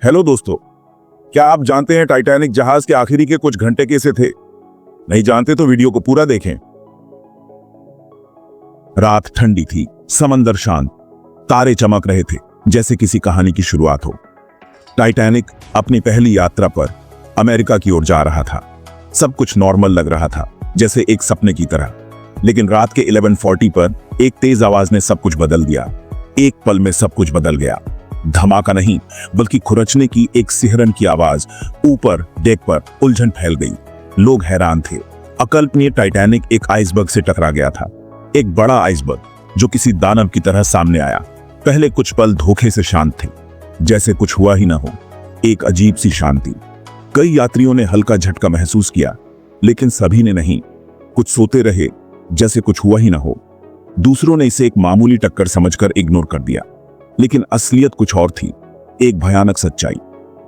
Hello दोस्तों, क्या आप जानते हैं टाइटैनिक जहाज के आखिरी के कुछ घंटे कैसे थे? नहीं जानते तो वीडियो को पूरा देखें। रात ठंडी थी, समंदर शांत, तारे चमक रहे थे जैसे किसी कहानी की शुरुआत हो। टाइटैनिक अपनी पहली यात्रा पर अमेरिका की ओर जा रहा था। सब कुछ नॉर्मल लग रहा था, जैसे एक सपने की तरह। लेकिन रात के 11:40 पर एक तेज आवाज ने सब कुछ बदल दिया। एक पल में सब कुछ बदल गया। धमाका नहीं, बल्कि खुरचने की एक सिहरन की आवाज। ऊपर डेक पर उलझन फैल गई। लोग हैरान थे। अकल्पनीय टाइटैनिक एक आइसबर्ग से टकरा गया था। एक बड़ा आइसबर्ग जो किसी दानव की तरह सामने आया। पहले कुछ पल धोखे से शांत थे, जैसे कुछ हुआ ही ना हो। एक अजीब सी शांति। कई यात्रियों ने हल्का झटका महसूस किया, लेकिन सभी ने नहीं। कुछ सोते रहे, जैसे कुछ हुआ ही ना हो। दूसरों ने इसे एक मामूली टक्कर समझकर इग्नोर कर दिया, लेकिन असलियत कुछ और थी। एक भयानक सच्चाई।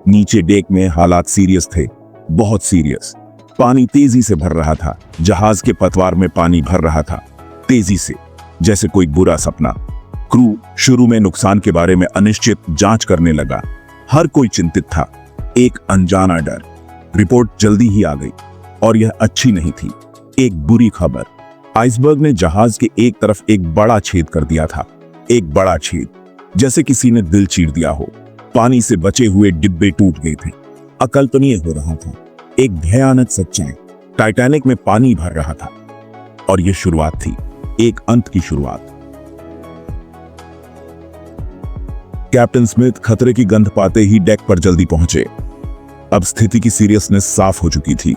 नीचे डेक में हालात सीरियस थे, बहुत सीरियस। पानी तेजी से भर रहा था। जहाज के पतवार में पानी भर रहा था, तेजी से, जैसे कोई बुरा सपना। क्रू शुरू में नुकसान के बारे में अनिश्चित जांच करने लगा। हर कोई चिंतित था। एक अनजाना डर। रिपोर्ट जल्दी ही आ गई, और यह अच्छी नहीं थी। एक बुरी खबर। आइसबर्ग ने जहाज के एक तरफ एक बड़ा छेद कर दिया था। एक बड़ा छेद, जैसे किसी ने दिल चीर दिया हो। पानी से बचे हुए डिब्बे टूट गए थे। अकल्पनीय हो रहा था। एक भयानक सच्चाई। टाइटैनिक में पानी भर रहा था, और यह शुरुआत थी, एक अंत की शुरुआत। कैप्टन स्मिथ खतरे की गंध पाते ही डेक पर जल्दी पहुंचे। अब स्थिति की सीरियसनेस साफ हो चुकी थी।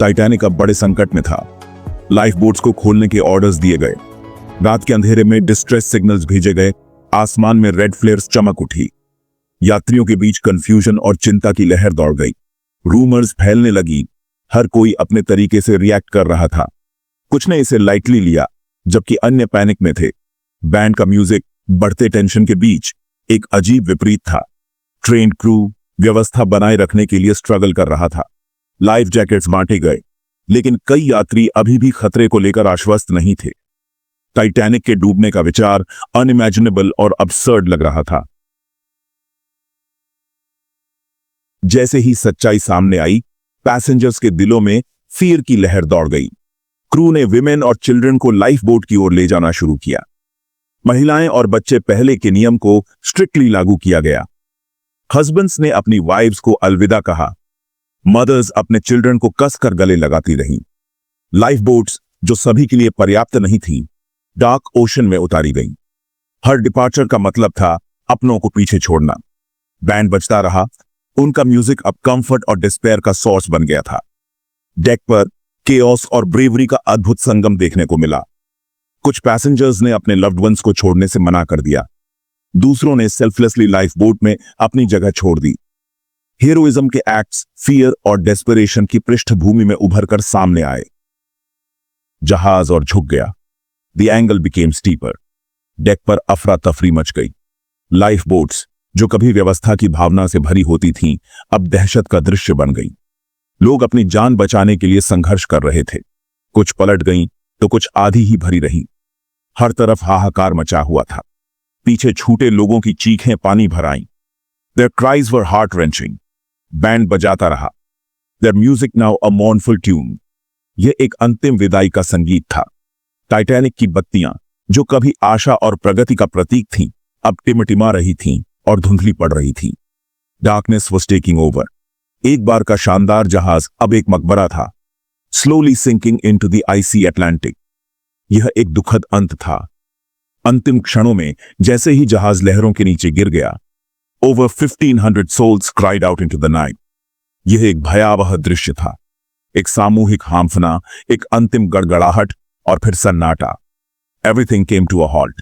टाइटैनिक अब बड़े संकट में था। लाइफ बोट्स को खोलने के ऑर्डर्स दिए गए। रात के अंधेरे में डिस्ट्रेस सिग्नल्स भेजे गए। आसमान में रेड फ्लेयर्स चमक उठी। यात्रियों के बीच कंफ्यूजन और चिंता की लहर दौड़ गई। रूमर्स फैलने लगी। हर कोई अपने तरीके से रिएक्ट कर रहा था। कुछ ने इसे लाइटली लिया, जबकि अन्य पैनिक में थे। बैंड का म्यूजिक बढ़ते टेंशन के बीच एक अजीब विपरीत था। ट्रेन क्रू व्यवस्था बनाए रखने के लिए स्ट्रगल कर रहा था। लाइफ जैकेट्स बांटे गए, लेकिन कई यात्री अभी भी खतरे को लेकर आश्वस्त नहीं थे। टाइटैनिक के डूबने का विचार अनइमेजिनेबल और अब्सर्ड लग रहा था। जैसे ही सच्चाई सामने आई, पैसेंजर्स के दिलों में फियर की लहर दौड़ गई। क्रू ने विमेन और चिल्ड्रन को लाइफ बोट की ओर ले जाना शुरू किया। महिलाएं और बच्चे पहले के नियम को स्ट्रिक्टली लागू किया गया। हस्बैंड्स ने अपनी वाइफ्स को अलविदा कहा। मदर्स अपने चिल्ड्रन को कसकर गले लगाती रहीं। लाइफ बोट्स, जो सभी के लिए पर्याप्त नहीं थी, डार्क ओशन में उतारी गई। हर डिपार्चर का मतलब था अपनों को पीछे छोड़ना। बैंड बजता रहा। उनका म्यूजिक अब कंफर्ट और डिस्पेयर का सोर्स बन गया था। डेक पर केओस और ब्रेवरी का अद्भुत संगम देखने को मिला। कुछ पैसेंजर्स ने अपने लव्ड वंस को छोड़ने से मना कर दिया। दूसरों ने सेल्फलेसली लाइफ बोट में अपनी जगह छोड़ दी। हीरोइज्म के एक्ट्स फियर और डेस्परेशन की पृष्ठभूमि में उभरकर सामने आए। जहाज और झुक गया। The angle became steeper. Deck पर अफरा तफरी मच गई। लाइफ बोट्स, जो कभी व्यवस्था की भावना से भरी होती थीं, अब दहशत का दृश्य बन गई। लोग अपनी जान बचाने के लिए संघर्ष कर रहे थे। कुछ पलट गईं, तो कुछ आधी ही भरी रहीं। हर तरफ हाहाकार मचा हुआ था। पीछे छूटे लोगों की चीखें पानी भर आईं। Their cries were heart-wrenching. Band बजाता रहा। Their music now a mournful tune. यह एक अंतिम विदाई का संगीत था। टाइटैनिक की बत्तियां, जो कभी आशा और प्रगति का प्रतीक थीं, अब टिमटिमा रही थीं और धुंधली पड़ रही थीं। Darkness was taking over. एक बार का शानदार जहाज अब एक मकबरा था, slowly sinking into the icy Atlantic. यह एक दुखद अंत था। अंतिम क्षणों में जैसे ही जहाज लहरों के नीचे गिर गया, over 1500 souls cried out into the night. यह एक भयावह दृश्य था। एक सामूहिक हांफना, एक अंतिम गड़गड़ाहट, और फिर सन्नाटा। Everything came to a halt.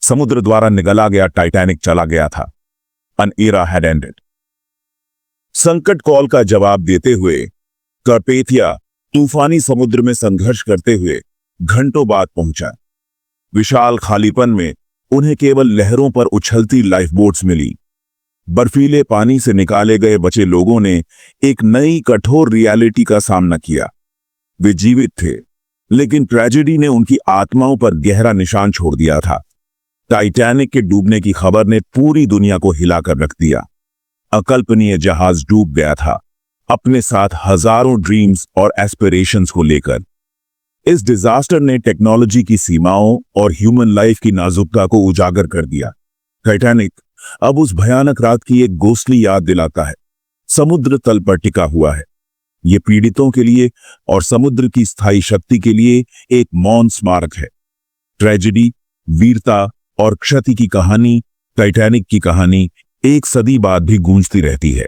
समुद्र द्वारा निगला गया टाइटैनिक चला गया था। An era had ended. संकट कॉल का जवाब देते हुए कार्पेथिया तूफानी समुद्र में संघर्ष करते हुए घंटों बाद पहुंचा। विशाल खालीपन में उन्हें केवल लहरों पर उछलती लाइफ बोट्स मिली। बर्फीले पानी से निकाले गए बचे लोगों ने एक नई कठोर रियलिटी का सामना किया। वे जीवित थे, लेकिन ट्रेजेडी ने उनकी आत्माओं पर गहरा निशान छोड़ दिया था। टाइटैनिक के डूबने की खबर ने पूरी दुनिया को हिलाकर रख दिया। अकल्पनीय जहाज डूब गया था, अपने साथ हजारों ड्रीम्स और एस्पिरेशंस को लेकर। इस डिजास्टर ने टेक्नोलॉजी की सीमाओं और ह्यूमन लाइफ की नाजुकता को उजागर कर दिया। टाइटैनिक अब उस भयानक रात की एक गोस्टली याद दिलाता है। समुद्र तल पर टिका हुआ है। ये पीड़ितों के लिए और समुद्र की स्थायी शक्ति के लिए एक मौन स्मारक है। ट्रेजेडी, वीरता और क्षति की कहानी, टाइटैनिक की कहानी, एक सदी बाद भी गूंजती रहती है।